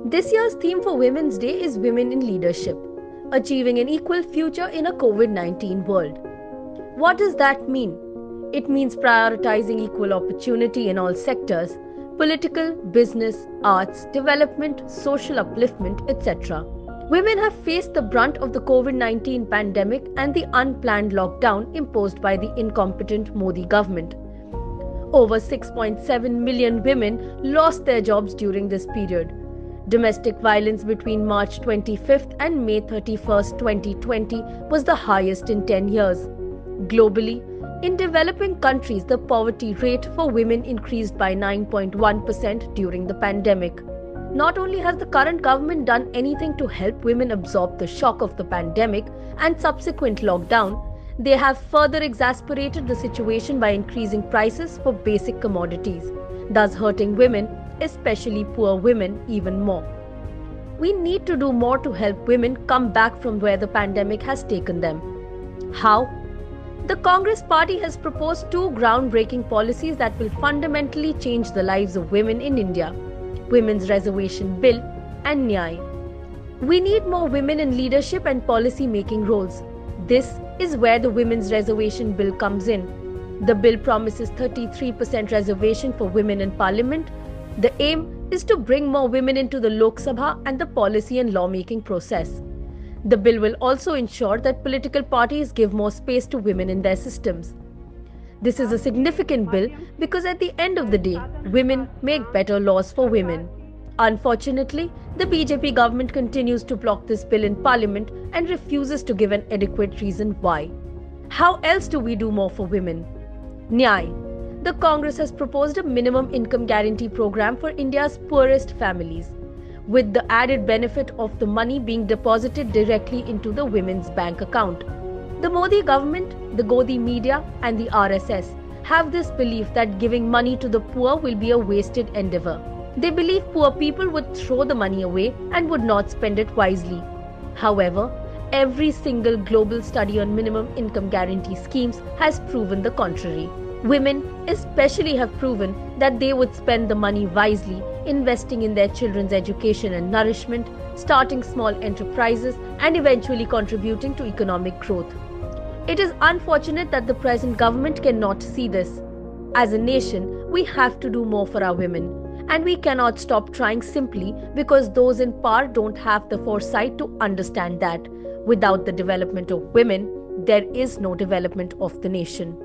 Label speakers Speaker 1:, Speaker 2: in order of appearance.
Speaker 1: This year's theme for Women's Day is Women in Leadership, achieving an equal future in a COVID-19 world. What does that mean? It means prioritizing equal opportunity in all sectors: political, business, arts, development, social upliftment, etc. Women have faced the brunt of the COVID-19 pandemic and the unplanned lockdown imposed by the incompetent Modi government. Over 6.7 million women lost their jobs during this period. Domestic violence between March 25th and May 31st, 2020 was the highest in 10 years. Globally, in developing countries, the poverty rate for women increased by 9.1% during the pandemic. Not only has the current government done anything to help women absorb the shock of the pandemic and subsequent lockdown, they have further exacerbated the situation by increasing prices for basic commodities, thus hurting women, especially poor women, even more. We need to do more to help women come back from where the pandemic has taken them. How? The Congress Party has proposed two groundbreaking policies that will fundamentally change the lives of women in India: Women's Reservation Bill and Nyay. We need more women in leadership and policy-making roles. This is where the Women's Reservation Bill comes in. The bill promises 33% reservation for women in Parliament. The aim is to bring more women into the Lok Sabha and the policy and lawmaking process. The bill will also ensure that political parties give more space to women in their systems. This is a significant bill because at the end of the day, women make better laws for women. Unfortunately, the BJP government continues to block this bill in Parliament and refuses to give an adequate reason why. How else do we do more for women? Nyay. The Congress has proposed a minimum income guarantee program for India's poorest families, with the added benefit of the money being deposited directly into the women's bank account. The Modi government, the Godi media and the RSS have this belief that giving money to the poor will be a wasted endeavor. They believe poor people would throw the money away and would not spend it wisely. However, every single global study on minimum income guarantee schemes has proven the contrary. Women especially have proven that they would spend the money wisely, investing in their children's education and nourishment, starting small enterprises, and eventually contributing to economic growth. It is unfortunate that the present government cannot see this. As a nation, we have to do more for our women. And we cannot stop trying simply because those in power don't have the foresight to understand that without the development of women, there is no development of the nation.